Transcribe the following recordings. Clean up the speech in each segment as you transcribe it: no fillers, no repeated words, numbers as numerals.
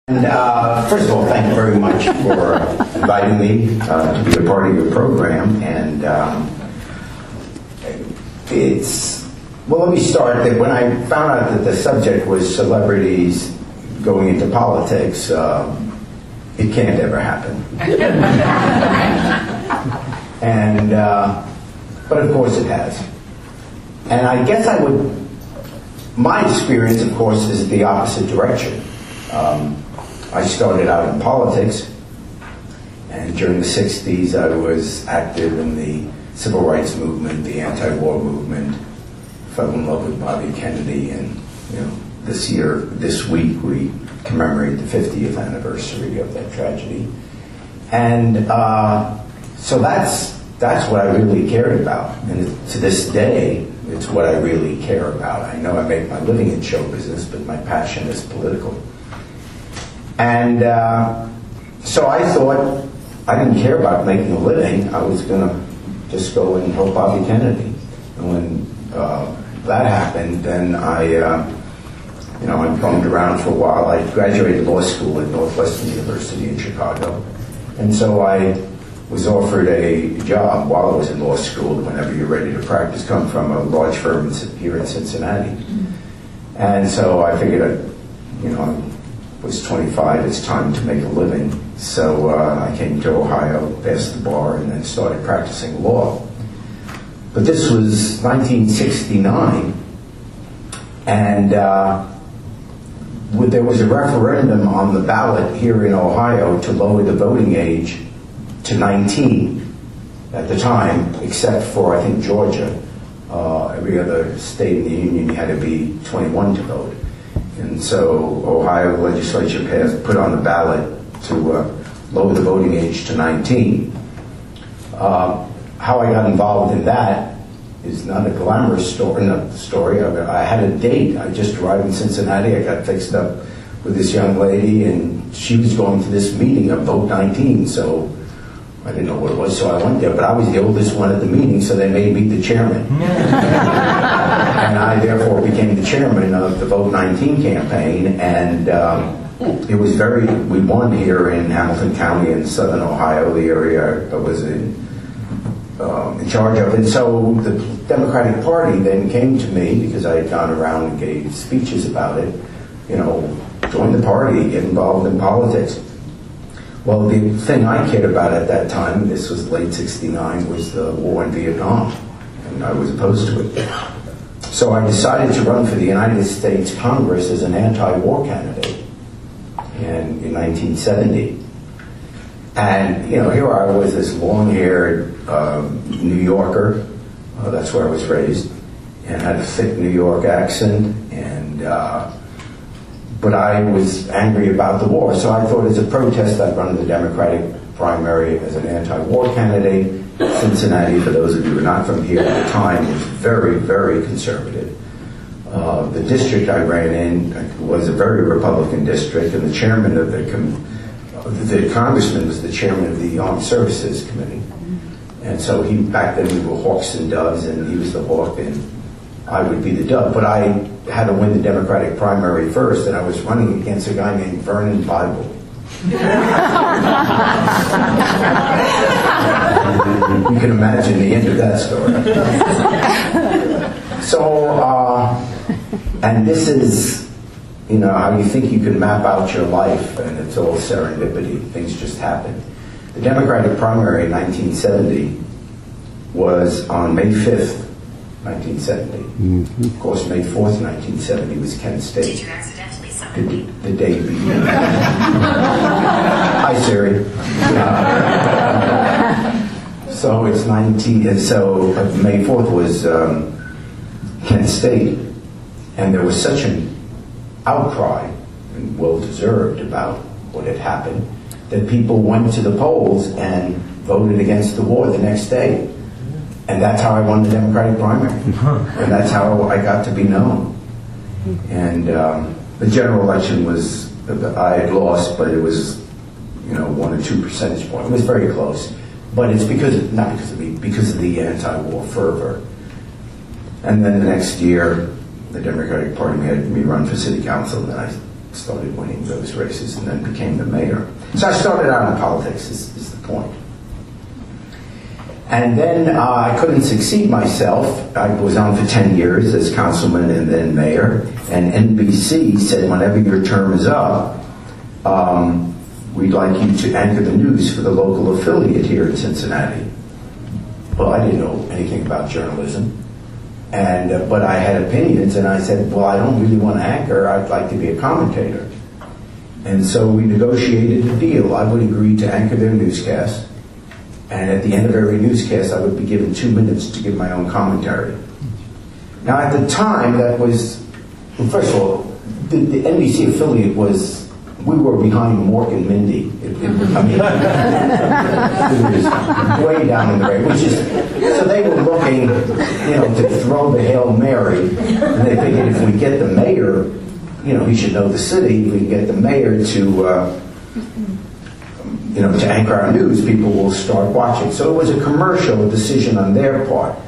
And first of all, thank you very much for inviting me to be a part of your program. And let me start that when I found out that the subject was celebrities going into politics, it can't ever happen. But of course it has. And I guess my experience, of course, is the opposite direction. I started out in politics, and during the 60s I was active in the civil rights movement, the anti-war movement, fell in love with Bobby Kennedy, and this week we commemorate the 50th anniversary of that tragedy. And so that's what I really cared about, and to this day it's what I really care about. I know I make my living in show business, but my passion is political. And so I thought I didn't care about making a living. I was going to just go and help Bobby Kennedy. And when that happened, then I bummed around for a while. I graduated law school at Northwestern University in Chicago. And so I was offered a job while I was in law school. Whenever you're ready to practice, come from a large firm here in Cincinnati. And so I figured I was 25, it's time to make a living. So I came to Ohio, passed the bar, and then started practicing law. But this was 1969, and there was a referendum on the ballot here in Ohio to lower the voting age to 19 at the time, except for, I think, Georgia. Every other state in the union, you had to be 21 to vote. And so Ohio legislature put on the ballot to lower the voting age to 19. How I got involved in that is not a glamorous story. I had a date. I just arrived in Cincinnati. I got fixed up with this young lady, and she was going to this meeting of Vote 19. So I didn't know what it was, so I went there. But I was the oldest one at the meeting, so they made me the chairman. And I therefore became the chairman of the Vote 19 campaign, and we won here in Hamilton County in southern Ohio, the area I was in charge of. And so the Democratic Party then came to me, because I had gone around and gave speeches about it, join the party, get involved in politics. Well, the thing I cared about at that time, this was late 69, was the war in Vietnam, and I was opposed to it. So I decided to run for the United States Congress as an anti-war candidate in 1970. And, here I was, this long-haired New Yorker, that's where I was raised, and had a thick New York accent, but I was angry about the war. So I thought as a protest I'd run the Democratic primary as an anti-war candidate. Cincinnati, for those of you who are not from here at the time, was very, very conservative. The district I ran in was a very Republican district, and the chairman of the congressman was the chairman of the Armed Services Committee. And so back then we were hawks and doves, and he was the hawk and I would be the dove. But I had to win the Democratic primary first, and I was running against a guy named Vernon Bible. You can imagine the end of that story. So, and this is, how you think you can map out your life, and it's all serendipity. Things just happen. The Democratic primary in 1970 was on May 5th, 1970. Mm-hmm. Of course, May 4th, 1970 was Kent State. Did you accidentally summon the day before. Hi, Siri. So it's 19, and so May 4th was Kent State, and there was such an outcry, and well-deserved, about what had happened, that people went to the polls and voted against the war the next day. And that's how I won the Democratic primary. And that's how I got to be known. And the general election was, I had lost, but it was, 1 or 2 percentage points. It was very close. But it's not because of me, because of the anti-war fervor. And then the next year, the Democratic Party had me run for city council, and then I started winning those races and then became the mayor. So I started out in politics, is the point. And then I couldn't succeed myself. I was on for 10 years as councilman and then mayor. And NBC said, whenever your term is up, we'd like you to anchor the news for the local affiliate here in Cincinnati. Well, I didn't know anything about journalism. But I had opinions, and I said, well, I don't really want to anchor. I'd like to be a commentator. And so we negotiated a deal. I would agree to anchor their newscast. And at the end of every newscast, I would be given 2 minutes to give my own commentary. Now, at the time, that was, well, first of all, the NBC affiliate was, we were behind Mork and Mindy. It was way down in the grade, which is, so they were looking, to throw the Hail Mary. And they figured if we get the mayor, he should know the city. If we can get the mayor to anchor our news, people will start watching. So it was a commercial decision on their part.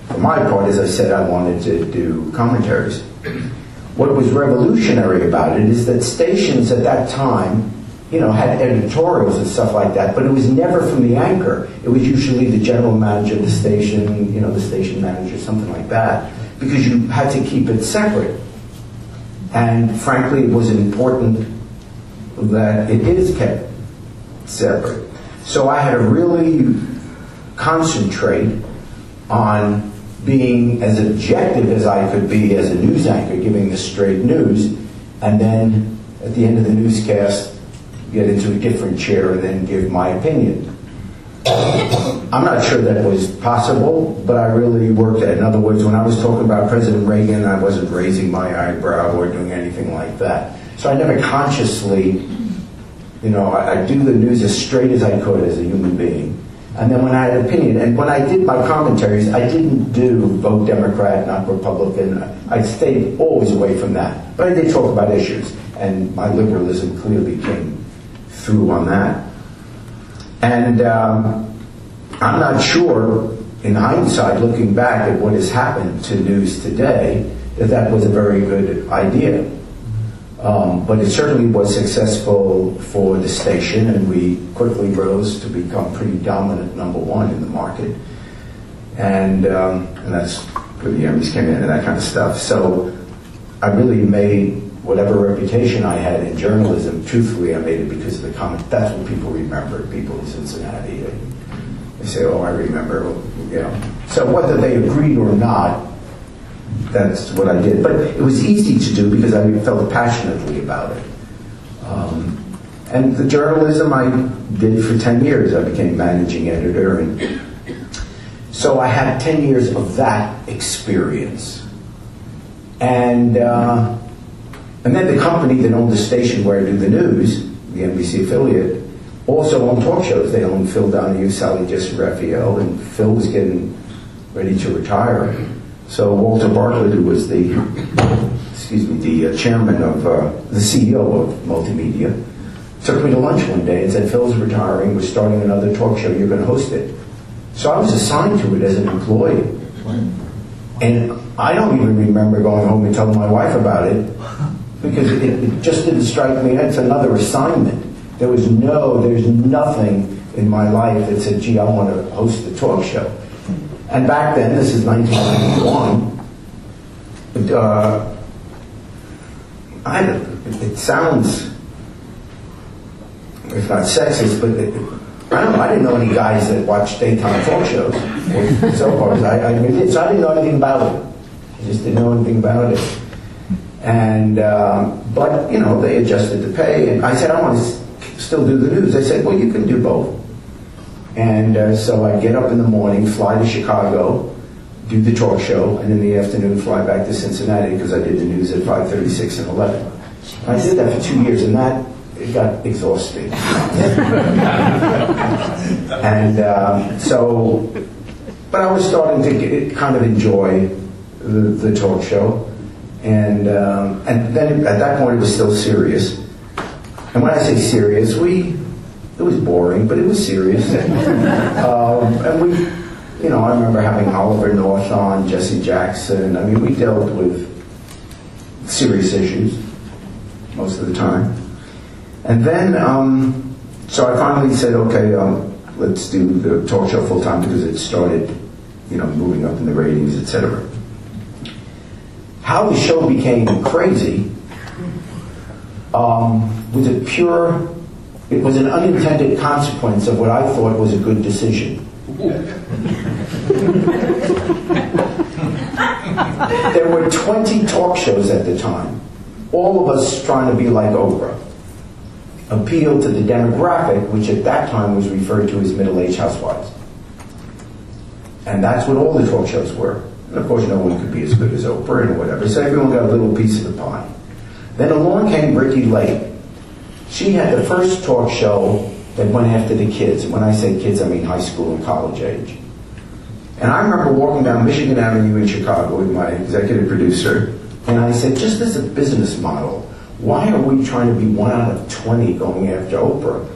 For my part, as I said, I wanted to do commentaries. What was revolutionary about it is that stations at that time, had editorials and stuff like that, but it was never from the anchor. It was usually the general manager of the station, the station manager, something like that, because you had to keep it separate. And frankly, it was important that it is kept separate. So I had to really concentrate on being as objective as I could be as a news anchor, giving the straight news, and then at the end of the newscast, get into a different chair and then give my opinion. I'm not sure that was possible, but I really worked at it. In other words, when I was talking about President Reagan, I wasn't raising my eyebrow or doing anything like that. So I never consciously, I do the news as straight as I could as a human being. And then when I had an opinion, and when I did my commentaries, I didn't do vote Democrat, not Republican. I stayed always away from that. But I did talk about issues, and my liberalism clearly came through on that. And I'm not sure, in hindsight, looking back at what has happened to news today, that was a very good idea. But it certainly was successful for the station, and we quickly rose to become pretty dominant number one in the market. And that's where the Emmys came in and that kind of stuff. So I really made whatever reputation I had in journalism, truthfully, I made it because of the comment. That's what people remember, people in Cincinnati. They say, oh, I remember, So whether they agreed or not, that's what I did. But it was easy to do because I felt passionately about it. And the journalism I did for 10 years. I became managing editor. And so I had 10 years of that experience. And then the company that owned the station where I do the news, the NBC affiliate, also owned talk shows. They owned Phil Donahue, Sally Jesse Raphael, and Phil was getting ready to retire. So Walter Bartlett, who was the chairman of, the CEO of Multimedia, took me to lunch one day and said, Phil's retiring, we're starting another talk show, you're going to host it. So I was assigned to it as an employee. And I don't even remember going home and telling my wife about it, because it just didn't strike me. It's another assignment. There's nothing in my life that said, gee, I want to host a talk show. And back then, this is 1991, it sounds, if not sexist, but I didn't know any guys that watched daytime talk shows or soap operas. So I didn't know anything about it. I just didn't know anything about it. And, but, they adjusted the pay, and I said, I want to still do the news. They said, well, you can do both. And so I'd get up in the morning, fly to Chicago, do the talk show, and in the afternoon fly back to Cincinnati because I did the news at 5:36 and 11. I did that for 2 years, and it got exhausting. And but I was starting to kind of enjoy the talk show, and then at that point it was still serious. And when I say serious, it was boring, but it was serious. And we, I remember having Oliver North on, Jesse Jackson. I mean, we dealt with serious issues. most of the time. And then, so I finally said, okay, let's do the talk show full time because it started, moving up in the ratings, etc. How the show became crazy was it was an unintended consequence of what I thought was a good decision. There were 20 talk shows at the time, all of us trying to be like Oprah. Appeal to the demographic, which at that time was referred to as middle-aged housewives. And that's what all the talk shows were. And of course, no one could be as good as Oprah and whatever, so everyone got a little piece of the pie. Then along came Ricki Lake. She had the first talk show that went after the kids. And when I say kids, I mean high school and college age. And I remember walking down Michigan Avenue in Chicago with my executive producer, and I said, just as a business model, why are we trying to be 1 out of 20 going after Oprah?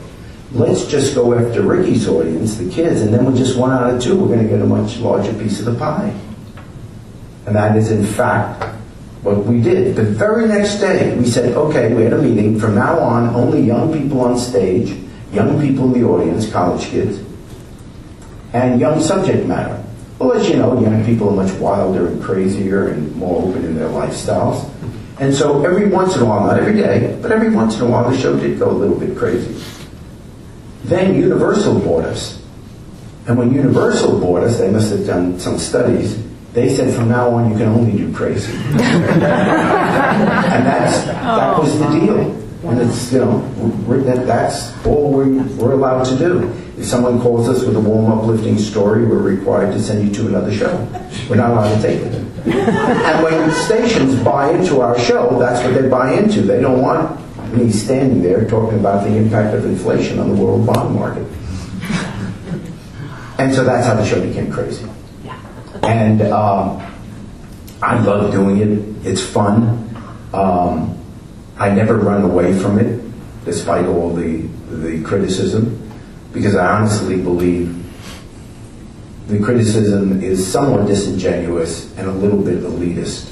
Let's just go after Ricky's audience, the kids, and then we're just 1 out of 2. We're going to get a much larger piece of the pie. And that is, in fact, what we did. The very next day, we said, okay, we had a meeting. From now on, only young people on stage, young people in the audience, college kids, and young subject matter. Well, as you know, young people are much wilder and crazier and more open in their lifestyles. And so every once in a while, not every day, but every once in a while, the show did go a little bit crazy. Then Universal bought us. And when Universal bought us, they must have done some studies, they said from now on you can only do crazy. And that was the deal. And it's, that's all we're allowed to do. If someone calls us with a warm uplifting story, we're required to send you to another show. We're not allowed to take it. And when stations buy into our show, that's what they buy into. They don't want me standing there talking about the impact of inflation on the world bond market. And so that's how the show became crazy. And I love doing it. It's fun. I never run away from it, despite all the criticism, because I honestly believe the criticism is somewhat disingenuous and a little bit elitist.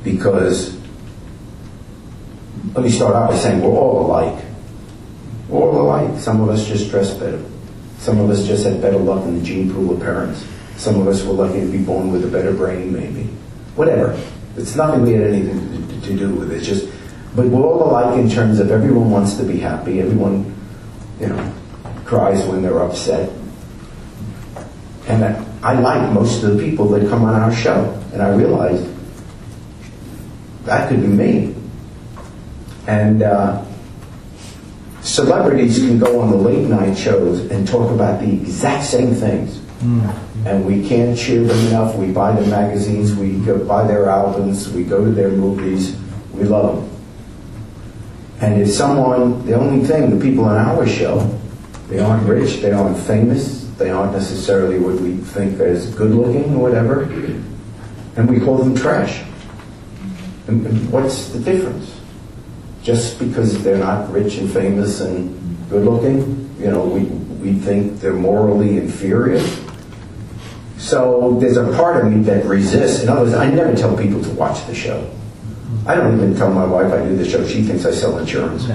Because, let me start out by saying we're all alike. We're all alike. Some of us just dress better. Some of us just had better luck in the gene pool of parents. Some of us were lucky to be born with a better brain, maybe. Whatever. It's nothing we had anything to do with it. It's just, but we're all alike in terms of everyone wants to be happy. Everyone, cries when they're upset. And I like most of the people that come on our show. And I realized that could be me. And celebrities can go on the late night shows and talk about the exact same things. And we can't cheer them enough. We buy their magazines, we go buy their albums, we go to their movies. We love them. And if someone, the only thing, the people on our show, they aren't rich, they aren't famous, they aren't necessarily what we think as good looking or whatever, and we call them trash. And what's the difference? Just because they're not rich and famous and good looking, we think they're morally inferior. So there's a part of me that resists. In other words, I never tell people to watch the show. I don't even tell my wife I do the show. She thinks I sell insurance. So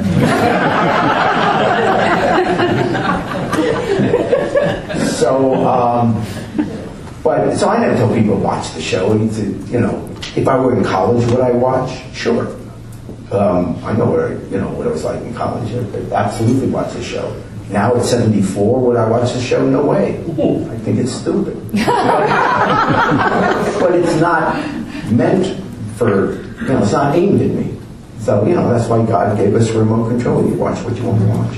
I never tell people to watch the show. If I were in college, would I watch? Sure. I know what it was like in college. I'd absolutely watch the show. Now at 74, would I watch the show? No way. I think it's stupid. But it's not meant for, it's not aimed at me. So, that's why God gave us remote control. You watch what you want to watch.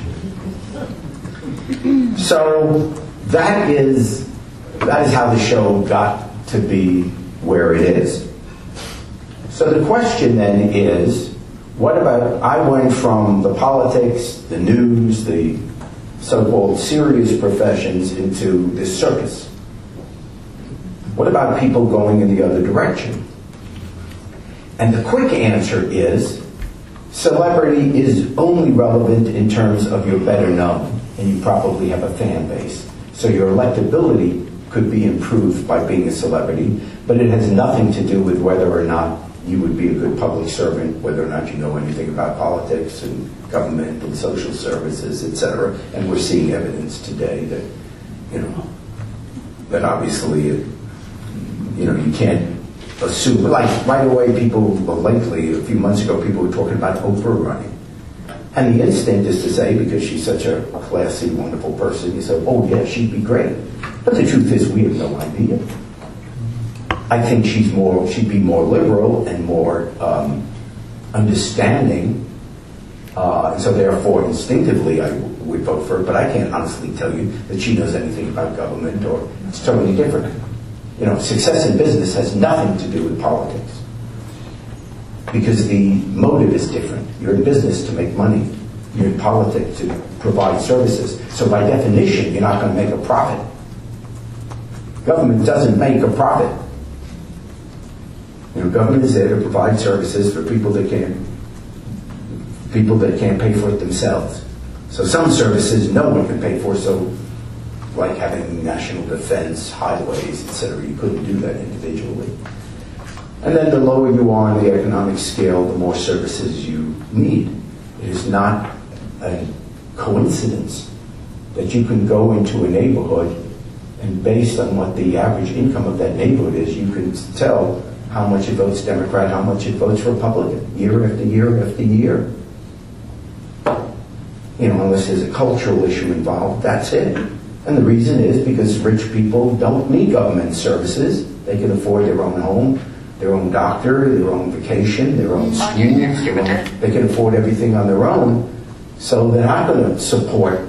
So that is how the show got to be where it is. So the question then is, what about, I went from the politics, the news, the so-called serious professions into this circus. What about people going in the other direction? And the quick answer is, celebrity is only relevant in terms of you're better known, and you probably have a fan base. So your electability could be improved by being a celebrity, but it has nothing to do with whether or not you would be a good public servant, whether or not you know anything about politics and government and social services, etc. And we're seeing evidence today that, that obviously, you can't assume. Like right away, lately, a few months ago, people were talking about Oprah running. And the instinct is to say, because she's such a classy, wonderful person, you say, oh yeah, she'd be great. But the truth is, we have no idea. I think she'd be more liberal and more understanding. So therefore, instinctively, I would vote for her. But I can't honestly tell you that she knows anything about government, or it's totally different. Success in business has nothing to do with politics. Because the motive is different. You're in business to make money. You're in politics to provide services. So by definition, you're not going to make a profit. Government doesn't make a profit. Government is there to provide services for people that can't pay for it themselves. So some services no one can pay for, so like having national defense, highways, etc. You couldn't do that individually. And then the lower you are on the economic scale, the more services you need. It is not a coincidence that you can go into a neighborhood and based on what the average income of that neighborhood is, you can tell how much it votes Democrat, how much it votes Republican, year after year after year. Unless there's a cultural issue involved, that's it. And the reason is because rich people don't need government services. They can afford their own home, their own doctor, their own vacation, their own school. They can afford everything on their own. So they're not going to support,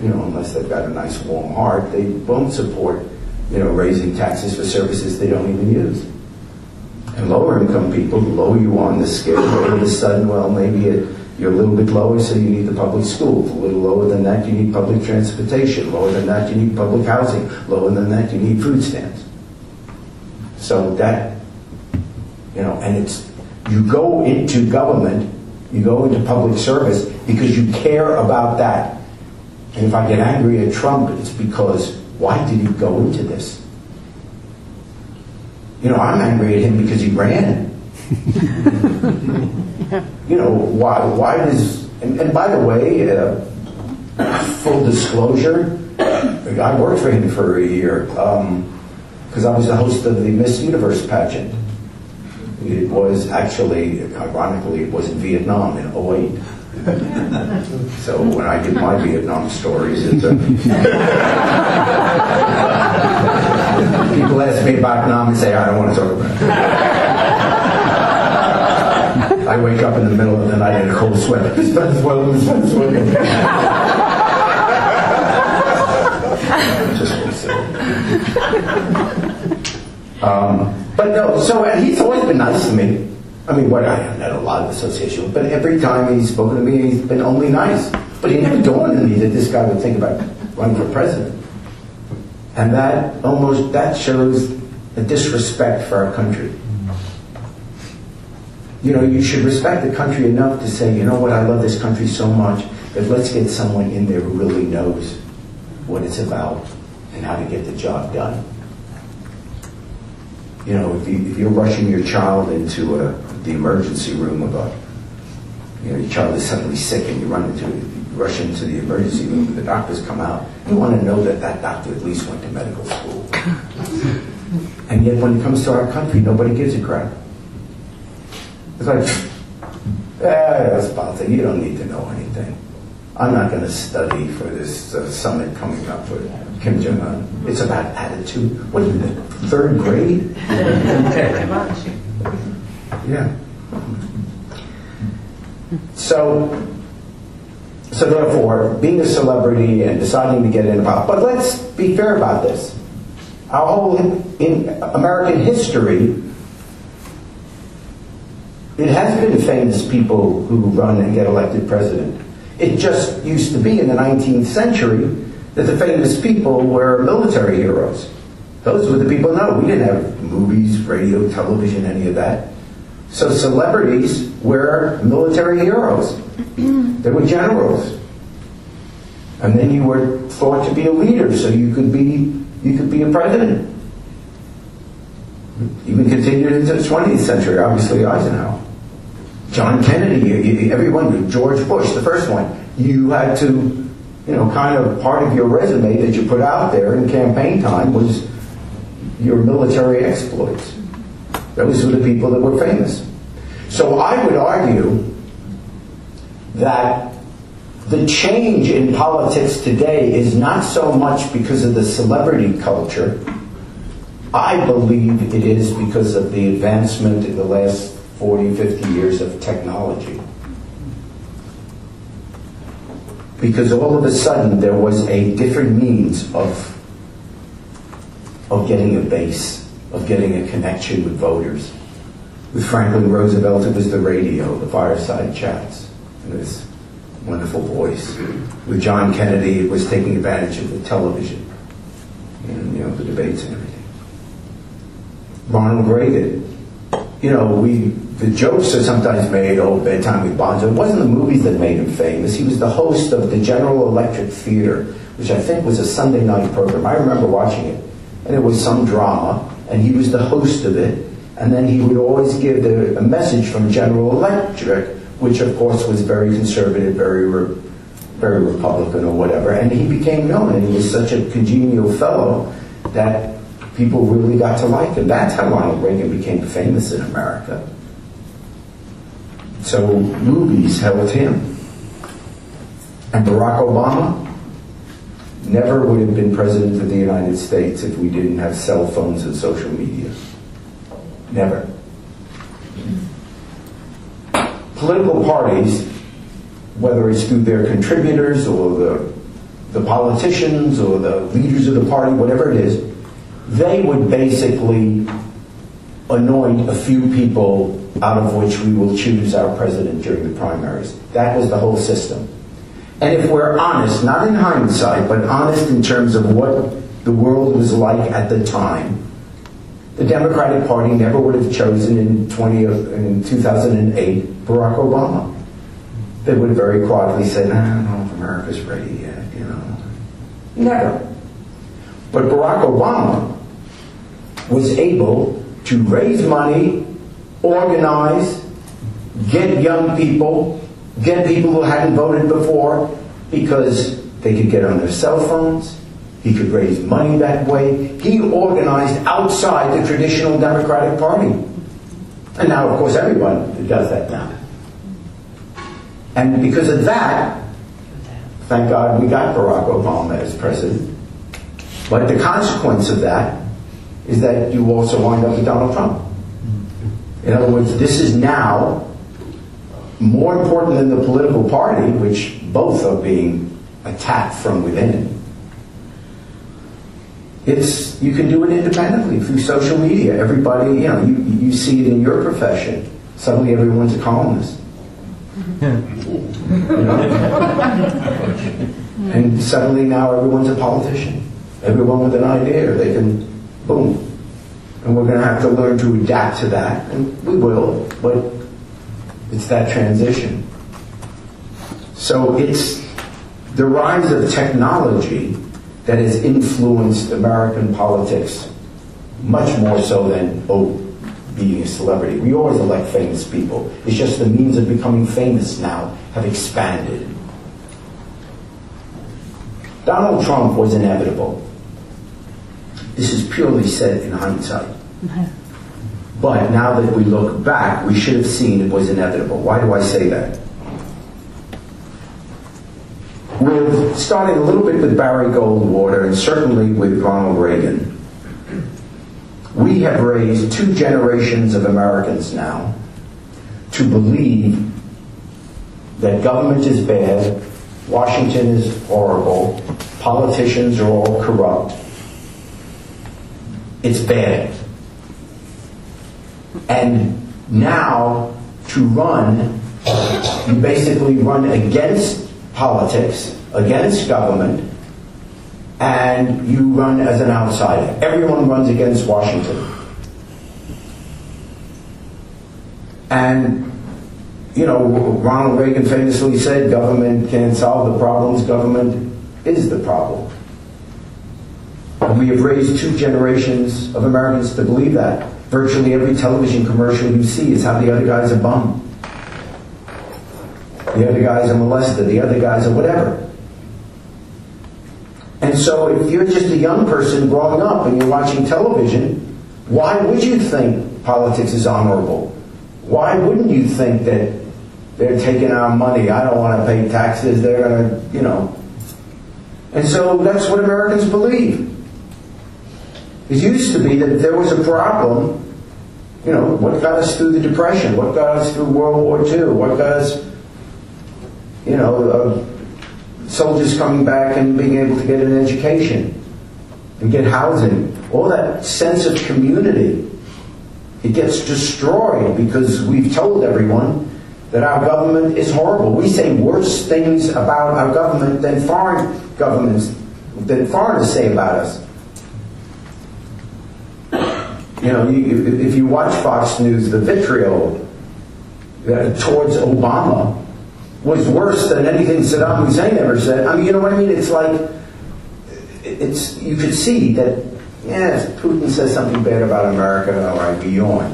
unless they've got a nice warm heart, they won't support, raising taxes for services they don't even use. And lower income people, the lower you are on the scale, all of a sudden, well, maybe you're a little bit lower, so you need the public schools. A little lower than that, you need public transportation. Lower than that, you need public housing. Lower than that, you need food stamps. So that, and you go into government, you go into public service because you care about that. And if I get angry at Trump, it's because, why did he go into this? I'm angry at him because he ran. Why does, and by the way, full disclosure, I worked for him for a year because I was the host of the Miss Universe pageant. It was actually, ironically, it was in Vietnam in '08. So when I give my Vietnam stories, people ask me about Vietnam and say, I don't want to talk about it. I wake up in the middle of the night in a cold sweat. But no, so he's always been nice to me. I mean, I haven't had a lot of association with, but every time he's spoken to me, he's been only nice. But it never dawned on me that this guy would think about running for president. And that shows a disrespect for our country. You should respect the country enough to say, you know what, I love this country so much that let's get someone in there who really knows what it's about and how to get the job done. If you're rushing your child into the emergency room your child is suddenly sick and you rush into the emergency room and the doctors come out, you want to know that doctor at least went to medical school. And yet when it comes to our country, nobody gives a crap. It's like, that's politics. You don't need to know anything. I'm not going to study for this summit coming up with Kim Jong-un. It's about attitude. What are you in the third grade? Yeah. So therefore, being a celebrity and deciding to get in about, but let's be fair about this. Our whole in American history, it has been famous people who run and get elected president. It just used to be in the 19th century that the famous people were military heroes. Those were the people. No, we didn't have movies, radio, television, any of that. So celebrities were military heroes. They were generals. And then you were thought to be a leader, so you could be a president. even continued into the 20th century, obviously Eisenhower. John Kennedy, everyone, George Bush, the first one. You had to, kind of part of your resume that you put out there in campaign time was your military exploits. Those were the people that were famous. So I would argue that the change in politics today is not so much because of the celebrity culture. I believe it is because of the advancement in the last 40, 50 years of technology. Because all of a sudden there was a different means of getting a base, of getting a connection with voters. With Franklin Roosevelt, it was the radio, the fireside chats, and his wonderful voice. With John Kennedy, it was taking advantage of the television and the debates and everything. Ronald Reagan, the jokes are sometimes made, Bedtime with Bonzo. It wasn't the movies that made him famous. He was the host of the General Electric Theater, which I think was a Sunday night program. I remember watching it, and it was some drama, and he was the host of it, and then he would always give a message from General Electric, which of course was very conservative, very Republican or whatever, and he became known, and he was such a congenial fellow that people really got to like him. That's how Ronald Reagan became famous in America. So movies helped him. And Barack Obama never would have been president of the United States if we didn't have cell phones and social media. Never. Political parties, whether it's through their contributors or the politicians or the leaders of the party, whatever it is, they would basically anoint a few people out of which we will choose our president during the primaries. That was the whole system. And if we're honest, not in hindsight, but honest in terms of what the world was like at the time, the Democratic Party never would have chosen in 2008 Barack Obama. They would have very quietly said, I don't know if America's ready yet, Never. But Barack Obama was able to raise money, organize, get young people, get people who hadn't voted before, because they could get on their cell phones. He could raise money that way. He organized outside the traditional Democratic Party. And now, of course, everyone does that now. And because of that, thank God we got Barack Obama as president. But the consequence of that is that you also wind up with Donald Trump. In other words, this is now more important than the political party, which both are being attacked from within. You can do it independently through social media. Everybody, you see it in your profession. Suddenly everyone's a columnist. And suddenly now everyone's a politician. Everyone with an idea, they can, boom. And we're going to have to learn to adapt to that, and we will, but it's that transition. So it's the rise of technology that has influenced American politics much more so than, being a celebrity. We always elect famous people. It's just the means of becoming famous now have expanded. Donald Trump was inevitable. This is purely said in hindsight. But now that we look back, we should have seen it was inevitable. Why do I say that? We're starting a little bit with Barry Goldwater and certainly with Ronald Reagan. We have raised two generations of Americans now to believe that government is bad, Washington is horrible, politicians are all corrupt. It's bad. And now to run, you basically run against politics, against government, and you run as an outsider. Everyone runs against Washington. And, Ronald Reagan famously said, government can't solve the problems, government is the problem. And we have raised two generations of Americans to believe that. Virtually every television commercial you see is how the other guy's a bum. The other guy's a molester, the other guy's a whatever. And so if you're just a young person growing up and you're watching television, why would you think politics is honorable? Why wouldn't you think that they're taking our money, I don't want to pay taxes, they're going to, you know. And so that's what Americans believe. It used to be that if there was a problem, you know, what got us through the Depression? What got us through World War II? What got us, you know, soldiers coming back and being able to get an education and get housing? All that sense of community, it gets destroyed because we've told everyone that our government is horrible. We say worse things about our government than foreign governments, than foreigners say about us. You know, if you watch Fox News, the vitriol towards Obama was worse than anything Saddam Hussein ever said. I mean, you know what I mean? It's like, you could see that, yes, Putin says something bad about America, all right, we yawn.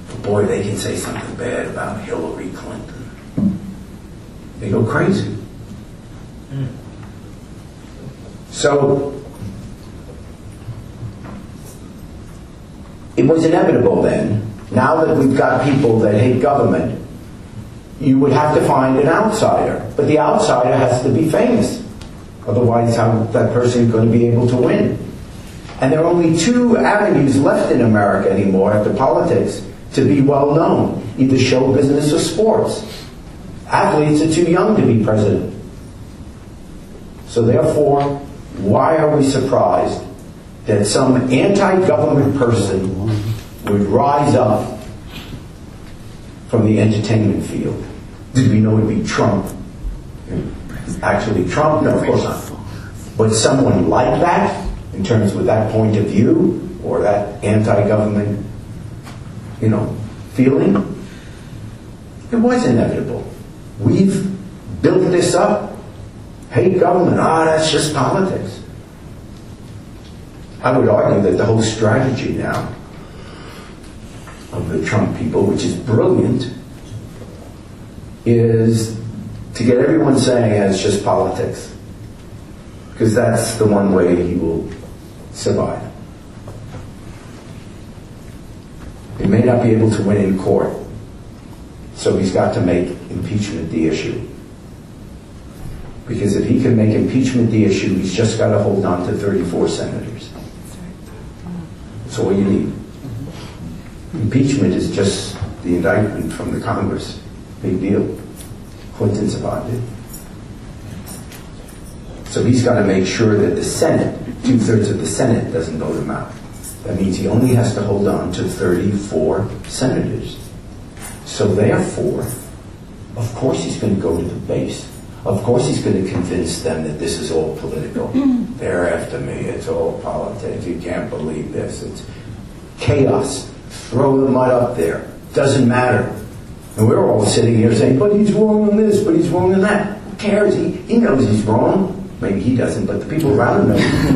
But boy, they can say something bad about Hillary Clinton. They go crazy. So, it was inevitable then, now that we've got people that hate government, you would have to find an outsider. But the outsider has to be famous. Otherwise, how that person is going to be able to win? And there are only two avenues left in America anymore after politics to be well known. Either show business or sports. Athletes are too young to be president. So therefore, why are we surprised that some anti-government person would rise up from the entertainment field? Did we know it'd be Trump? Actually Trump? No, of course not. But someone like that, in terms with that point of view, or that anti-government, you know, feeling, it was inevitable. We've built this up. Hate government, that's just politics. I would argue that the whole strategy now of the Trump people, which is brilliant, is to get everyone saying it's just politics. Because that's the one way he will survive. He may not be able to win in court, so he's got to make impeachment the issue. Because if he can make impeachment the issue, he's just got to hold on to 34 senators. That's all you need. Impeachment is just the indictment from the Congress. Big deal. Clinton survived it. So he's got to make sure that the Senate, 2/3 of the Senate, doesn't vote him out. That means he only has to hold on to 34 senators. So therefore, of course he's going to go to the base. Of course he's going to convince them that this is all political. They're after me. It's all politics. You can't believe this. It's chaos. Throw the mud up there. Doesn't matter. And we're all sitting here saying, but he's wrong on this, but he's wrong on that. Who cares? He knows he's wrong. Maybe he doesn't, but the people around him know he's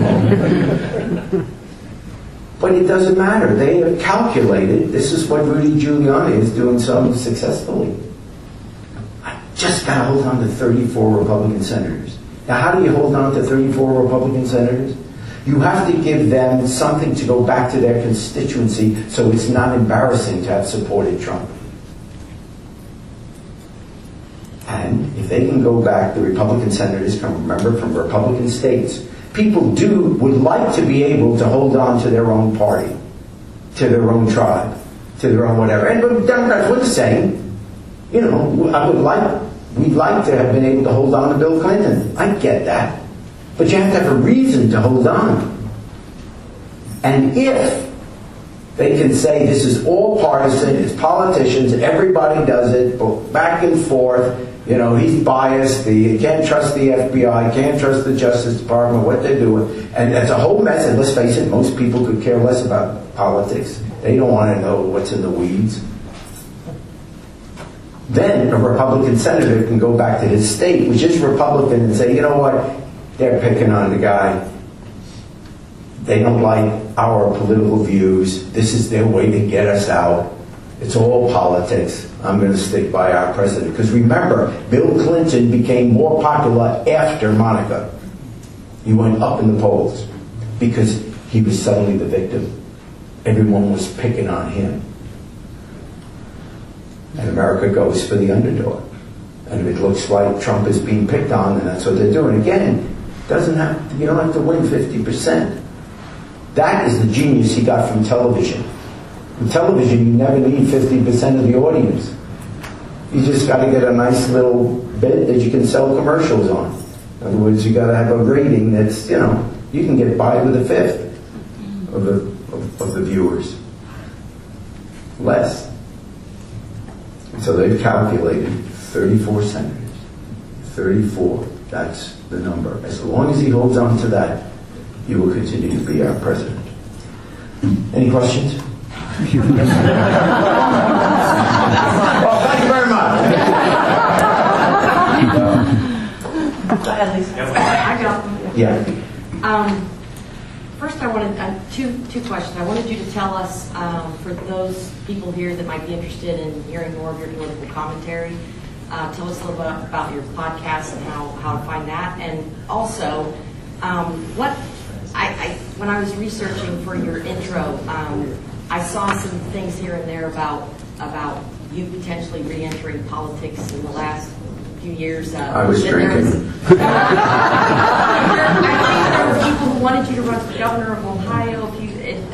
wrong. But it doesn't matter. They have calculated. This is what Rudy Giuliani is doing so successfully. I just got to hold on to 34 Republican senators. Now, how do you hold on to 34 Republican senators? You have to give them something to go back to their constituency so it's not embarrassing to have supported Trump. And if they can go back, the Republican senators can remember from Republican states. People would like to be able to hold on to their own party, to their own tribe, to their own whatever. And the Democrats were the same. You know, we'd like to have been able to hold on to Bill Clinton. I get that. But you have to have a reason to hold on. And if they can say this is all partisan, it's politicians, everybody does it, back and forth, you know, he's biased, you can't trust the FBI, can't trust the Justice Department, what they're doing. And it's a whole mess, and let's face it, most people could care less about politics. They don't want to know what's in the weeds. Then a Republican senator can go back to his state, which is Republican, and say, you know what, they're picking on the guy. They don't like our political views. This is their way to get us out. It's all politics. I'm going to stick by our president. Because remember, Bill Clinton became more popular after Monica. He went up in the polls because he was suddenly the victim. Everyone was picking on him. And America goes for the underdog. And if it looks like Trump is being picked on, and that's what they're doing. Again, you don't have to win 50%. That is the genius he got from television. In television, you never need 50% of the audience. You just got to get a nice little bit that you can sell commercials on. In other words, you got to have a rating that's, you can get by with a fifth of the viewers. Less. So they've calculated 34 senators. 34. That's the number. As long as he holds on to that, he will continue to be our president. Any questions? Well, thank you very much. I got them. Yeah. First, I wanted two questions. I wanted you to tell us, for those people here that might be interested in hearing more of your political commentary, tell us a little bit about your podcast and how to find that. And also, when I was researching for your intro, I saw some things here and there about you potentially re-entering politics in the last few years. I was drinking. I think there were people who wanted you to run for governor of Ohio.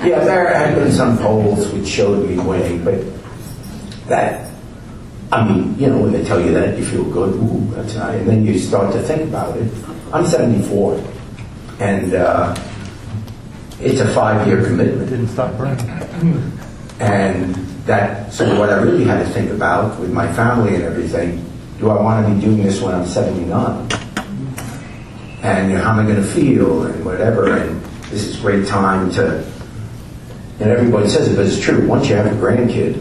Yeah, there had been some polls which showed me winning, but when they tell you that, you feel good, ooh, that's nice, and then you start to think about it. I'm 74, and it's a 5-year commitment. Didn't stop burning. And so what I really had to think about with my family and everything, do I want to be doing this when I'm 79? And how am I going to feel and whatever, and this is a great time to, and everybody says it, but it's true, once you have a grandkid,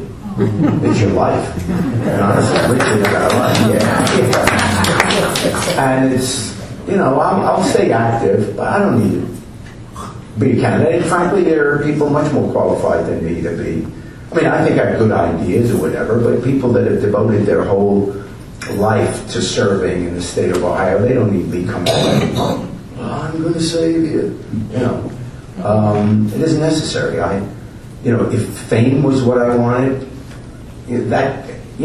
it's your life. And honestly, Richard got a life. Yeah. And it's, I'll stay active, but I don't need to be a candidate. Frankly, there are people much more qualified than me to be. I think I have good ideas or whatever, but people that have devoted their whole life to serving in the state of Ohio, they don't need me coming along. I'm going to save you. It isn't necessary. If fame was what I wanted,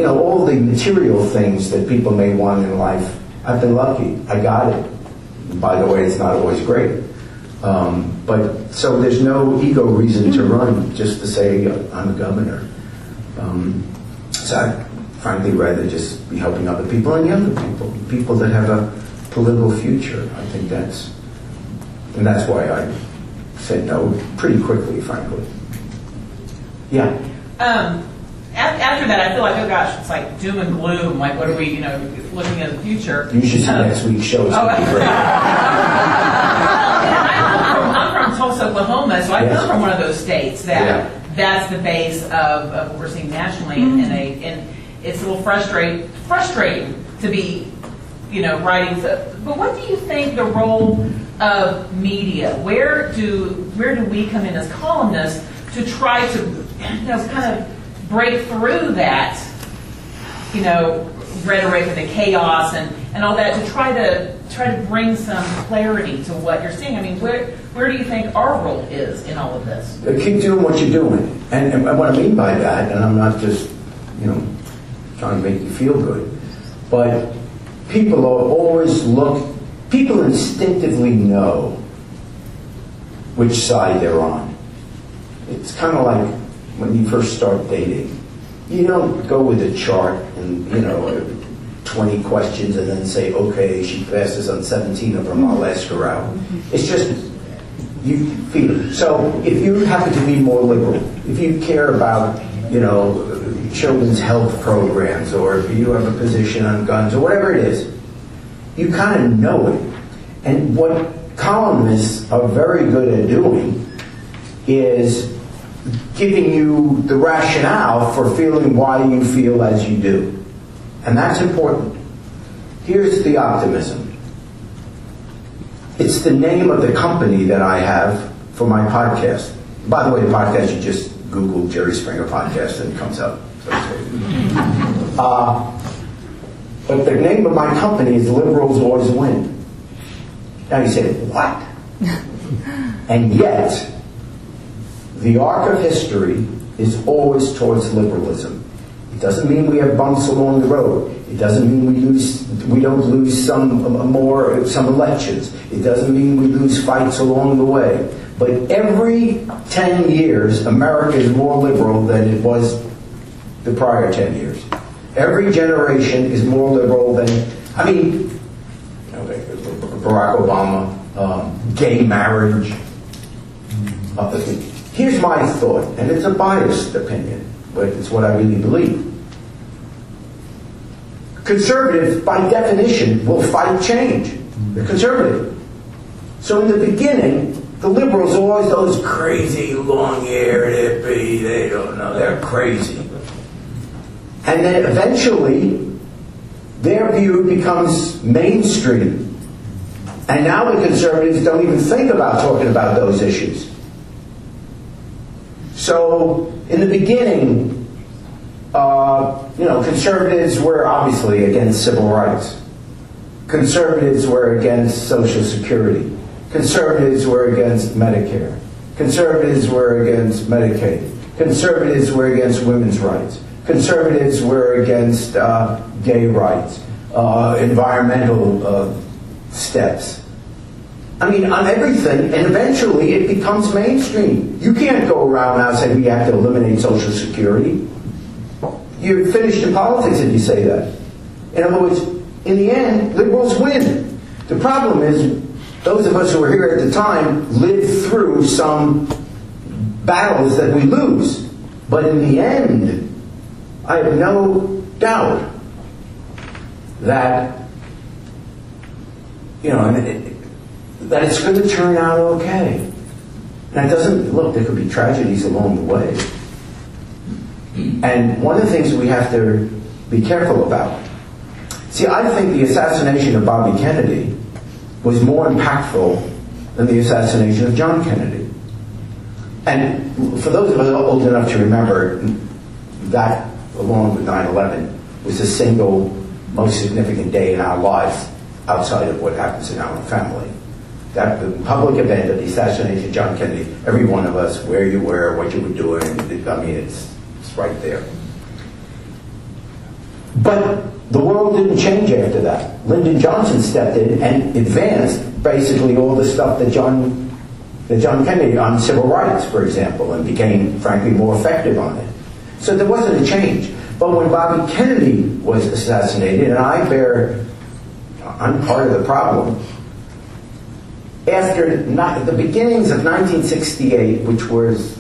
all the material things that people may want in life, I've been lucky. I got it. By the way, it's not always great. But so there's no ego reason to run just to say I'm a governor. So I'd frankly rather just be helping other people and younger people that have a political future. I think that's why I said no pretty quickly, frankly. Yeah. After that, I feel like, oh gosh, it's like doom and gloom. Like, what are we, looking at the future? You should see next week's show. It's going to be great. I'm from Tulsa, Oklahoma, so I come from one of those states that's the base of what we're seeing nationally, and it's a little frustrating to be, writing. But what do you think the role of media? Where do we come in as columnists to try to, kind of break through that, rhetoric and the chaos and all that, to try to bring some clarity to what you're seeing? Where do you think our role is in all of this? Keep doing what you're doing, and what I mean by that, and I'm not just trying to make you feel good, but people instinctively know which side they're on. It's kind of like when you first start dating. You don't go with a chart and 20 questions and then say, okay, she passes on 17 of them, I'll ask her out. It's just, you feel it. So if you happen to be more liberal, if you care about, children's health programs, or if you have a position on guns, or whatever it is, you kind of know it. And what columnists are very good at doing is giving you the rationale for feeling why you feel as you do. And that's important. Here's the optimism. It's the name of the company that I have for my podcast. By the way, the podcast, you just Google Jerry Springer podcast and it comes up. But the name of my company is Liberals Always Win. Now you say, what? And yet, the arc of history is always towards liberalism. It doesn't mean we have bumps along the road. It doesn't mean we don't lose some elections. It doesn't mean we lose fights along the way. But every 10 years, America is more liberal than it was the prior 10 years. Every generation is more liberal than, Barack Obama, gay marriage. Here's my thought, and it's a biased opinion, but it's what I really believe. Conservatives, by definition, will fight change. They're conservative. So in the beginning, the liberals are always those crazy, long-haired hippie, they don't know, they're crazy. And then eventually, their view becomes mainstream. And now the conservatives don't even think about talking about those issues. So, in the beginning, conservatives were obviously against civil rights. Conservatives were against Social Security. Conservatives were against Medicare. Conservatives were against Medicaid. Conservatives were against women's rights. Conservatives were against gay rights, environmental steps. On everything, and eventually it becomes mainstream. You can't go around now and say we have to eliminate Social Security. You're finished in politics if you say that. In other words, in the end, liberals win. The problem is, those of us who were here at the time lived through some battles that we lose. But in the end, I have no doubt that, that it's going to turn out okay. Now, it doesn't, look, there could be tragedies along the way. And one of the things we have to be careful about. See, I think the assassination of Bobby Kennedy was more impactful than the assassination of John Kennedy. And for those of us old enough to remember, that, along with 9/11, was the single most significant day in our lives outside of what happens in our family. That the public event of the assassination of John Kennedy, every one of us, where you were, what you were doing, it's right there. But the world didn't change after that. Lyndon Johnson stepped in and advanced basically all the stuff that John Kennedy on civil rights, for example, and became, frankly, more effective on it. So there wasn't a change. But when Bobby Kennedy was assassinated, and I'm part of the problem, after the beginnings of 1968, which was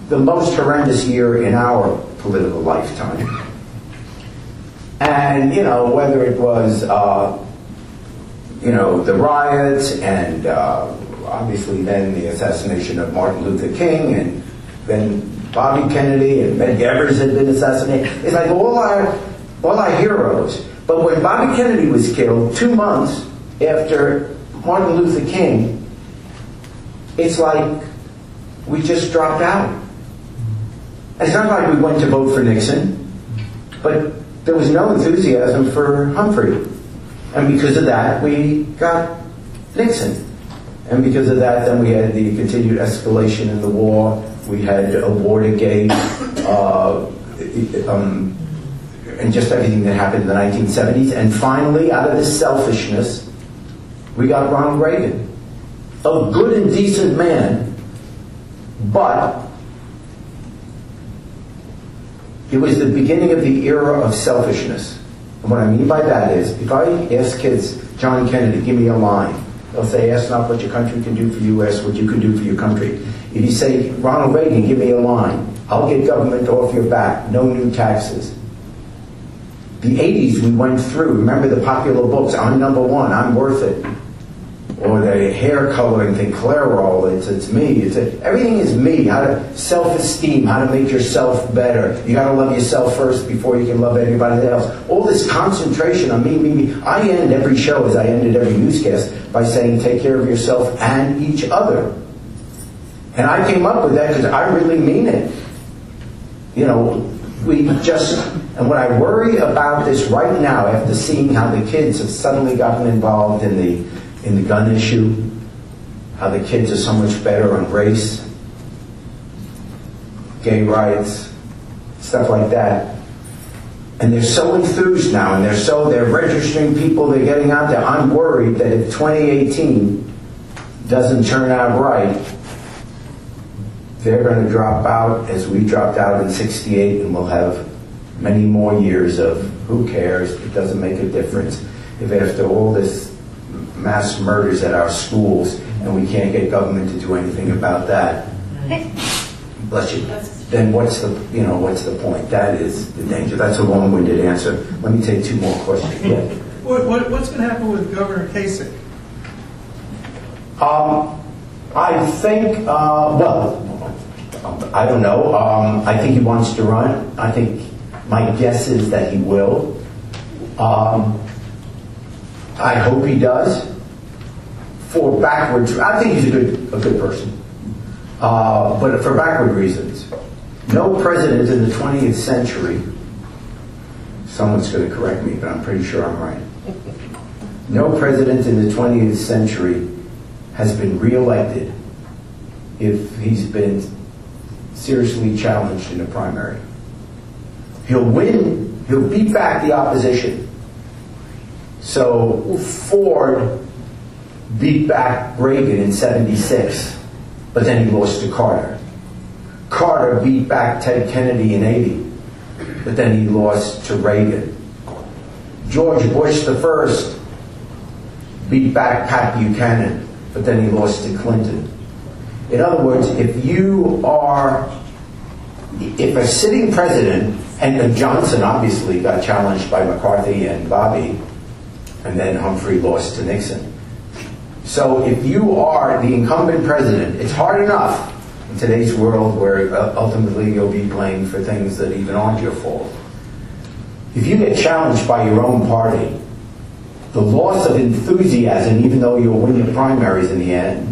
the most horrendous year in our political lifetime, and, whether it was, the riots and obviously then the assassination of Martin Luther King and then Bobby Kennedy and Medgar Evers had been assassinated. It's like all our heroes. But when Bobby Kennedy was killed 2 months after Martin Luther King, it's like we just dropped out. It's not like we went to vote for Nixon, but there was no enthusiasm for Humphrey. And because of that, we got Nixon. And because of that, then we had the continued escalation in the war. We had Watergate, and just everything that happened in the 1970s. And finally, out of this selfishness, we got Ronald Reagan. A good and decent man, but it was the beginning of the era of selfishness. And what I mean by that is, if I ask kids, John Kennedy, give me a line, they'll say, ask not what your country can do for you, ask what you can do for your country. If you say, Ronald Reagan, give me a line, I'll get government off your back, no new taxes. The 80s we went through, remember the popular books, I'm number one, I'm worth it. Or the hair coloring thing, Clairol, it's me. Everything is me. How to self-esteem, how to make yourself better. You got to love yourself first before you can love anybody else. All this concentration on me. I end every show, as I ended every newscast, by saying take care of yourself and each other. And I came up with that because I really mean it. You know, and what I worry about this right now, after seeing how the kids have suddenly gotten involved in the gun issue, how the kids are so much better on race, gay rights, stuff like that. And they're so enthused now, and they're registering people, they're getting out there. I'm worried that if 2018 doesn't turn out right, they're going to drop out as we dropped out in '68, and we'll have many more years of who cares, it doesn't make a difference. If after all this mass murders at our schools and we can't get government to do anything about that, bless you, then what's the point? That is the danger. That's a long-winded answer. Let me take two more questions. Yeah. What's going to happen with Governor Kasich? I think, I don't know. I think he wants to run. I think my guess is that he will. I hope he does. For backwards, I think he's a good person. But for backward reasons. No president in the 20th century, someone's going to correct me, but I'm pretty sure I'm right. No president in the 20th century has been reelected if he's been seriously challenged in a primary. He'll win, he'll beat back the opposition. So Ford beat back Reagan in '76, but then he lost to Carter. Carter beat back Ted Kennedy in '80, but then he lost to Reagan. George Bush the first beat back Pat Buchanan, but then he lost to Clinton. In other words, if a sitting president, and Johnson obviously got challenged by McCarthy and Bobby, and then Humphrey lost to Nixon. So if you are the incumbent president, it's hard enough in today's world where ultimately you'll be blamed for things that even aren't your fault. If you get challenged by your own party, the loss of enthusiasm, even though you'll win the primaries in the end,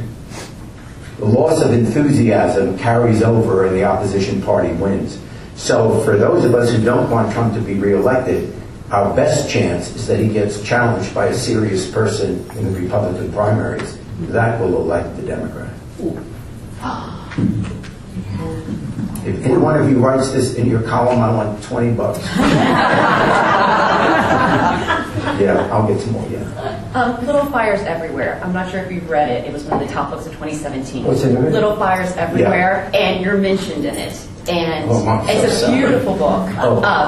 the loss of enthusiasm carries over and the opposition party wins. So for those of us who don't want Trump to be reelected, our best chance is that he gets challenged by a serious person in the Republican primaries. That will elect the Democrat. If any one of you writes this in your column, I want $20. Yeah, I'll get some more, yeah. Little Fires Everywhere. I'm not sure if you've read it. It was one of the top books of 2017. What's the name of it? Little Fires Everywhere, and you're mentioned in it. And it's a beautiful book.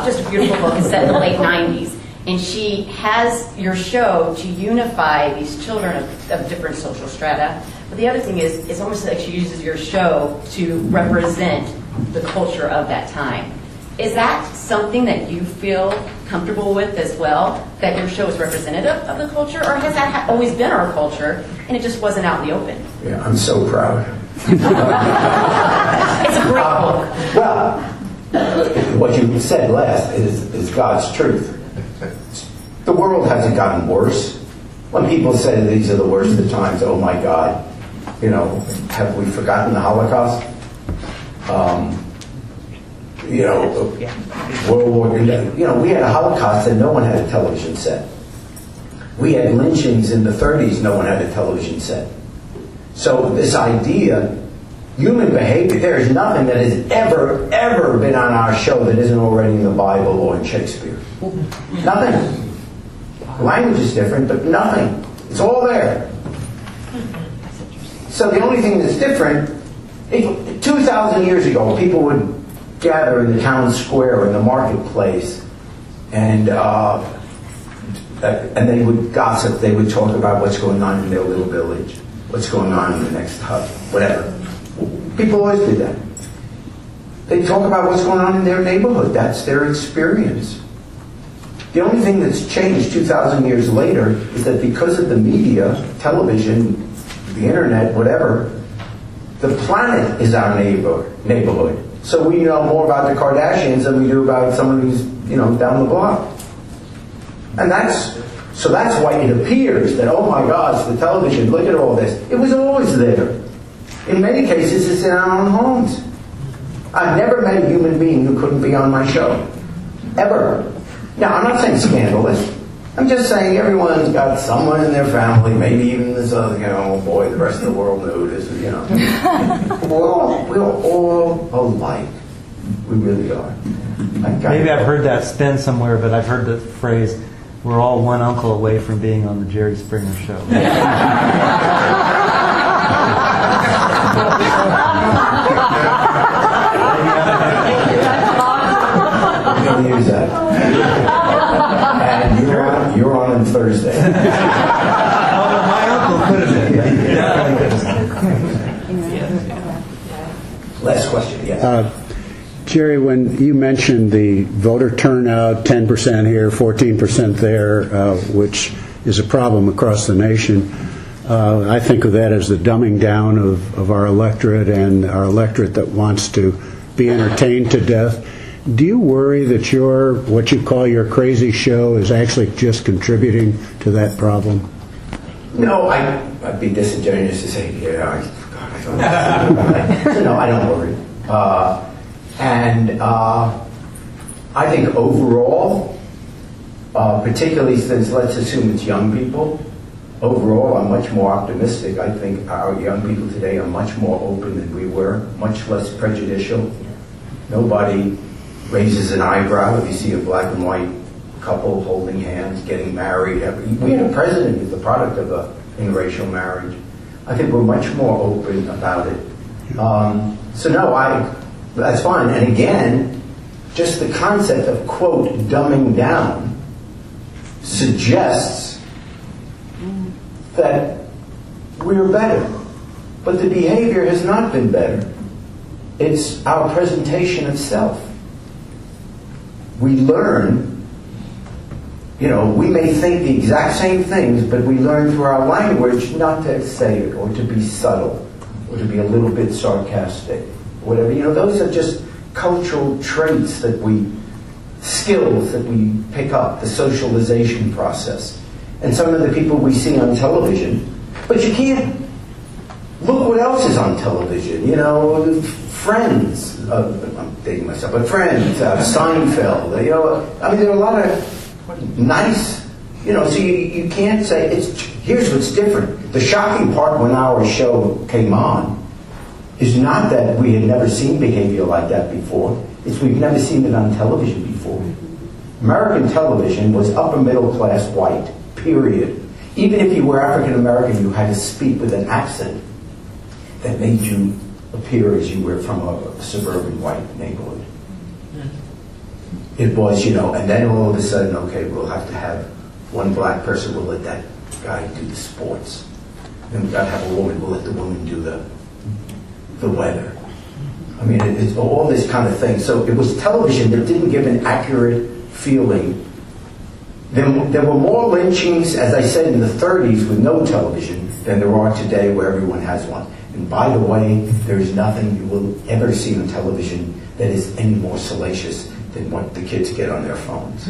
Just a beautiful book. It's set in the late 90s. And she has your show to unify these children of different social strata. But the other thing is, it's almost like she uses your show to represent the culture of that time. Is that something that you feel comfortable with as well, that your show is representative of the culture, or has that always been our culture and it just wasn't out in the open? Yeah, I'm so proud. It's a great book. Well, what you said last is God's truth. The world hasn't gotten worse. When people say these are the worst of times, oh my God, have we forgotten the Holocaust? World War, we had a Holocaust and no one had a television set. We had lynchings in the 30s, no one had a television set. So this idea, human behavior, there is nothing that has ever been on our show that isn't already in the Bible or in Shakespeare. Nothing. The language is different, but nothing. It's all there. So the only thing that's different, 2,000 years ago, people would gather in the town square, in the marketplace, and they would gossip. They would talk about what's going on in their little village, what's going on in the next hut, whatever. People always do that. They talk about what's going on in their neighborhood. That's their experience. The only thing that's changed 2,000 years later is that because of the media, television, the internet, whatever, the planet is our neighborhood. So we know more about the Kardashians than we do about someone who's, down the block. And that's why it appears that, oh my gosh, the television, look at all this. It was always there. In many cases, it's in our own homes. I've never met a human being who couldn't be on my show. Ever. Now, I'm not saying scandalous. I'm just saying everyone's got someone in their family, maybe even this other, oh boy, the rest of the world knew this, We're all alike. We really are. Maybe I've heard that spin somewhere, but I've heard the phrase, we're all one uncle away from being on the Jerry Springer show. I'm going to use that. And you're on Thursday. My uncle could have been. Last question, yes. Jerry, when you mentioned the voter turnout, 10% here, 14% there, which is a problem across the nation, I think of that as the dumbing down of our electorate and our electorate that wants to be entertained to death. Do you worry that what you call your crazy show is actually just contributing to that problem? No, I'd be disingenuous to say, I don't know. No, I don't worry. I think overall, particularly since let's assume it's young people, overall I'm much more optimistic. I think our young people today are much more open than we were, much less prejudicial. Nobody raises an eyebrow if you see a black and white couple holding hands, getting married. We had a president who's the product of an interracial marriage. I think we're much more open about it. That's fine. And again, just the concept of, quote, dumbing down suggests that we're better. But the behavior has not been better. It's our presentation of self. We learn, we may think the exact same things, but we learn through our language not to say it, or to be subtle, or to be a little bit sarcastic, whatever. Those are just cultural traits skills that we pick up, the socialization process. And some of the people we see on television, but you can't look what else is on television. Friends, I'm dating myself, but Friends, Seinfeld, there are a lot of nice, so you can't say, here's what's different. The shocking part when our show came on is not that we had never seen behavior like that before, it's we've never seen it on television before. American television was upper middle class white, period. Even if you were African American, you had to speak with an accent that made you appear as you were from a suburban white neighborhood. It was, and then all of a sudden, okay, we'll have to have one black person, we'll let that guy do the sports. Then we've got to have a woman, we'll let the woman do the weather. It's all this kind of thing. So it was television that didn't give an accurate feeling. There were more lynchings, as I said, in the 30s with no television than there are today where everyone has one. And by the way, there is nothing you will ever see on television that is any more salacious than what the kids get on their phones.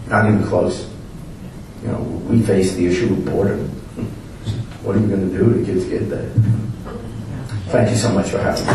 Not even close. We face the issue of boredom. What are you going to do? The kids get that. Thank you so much for having me.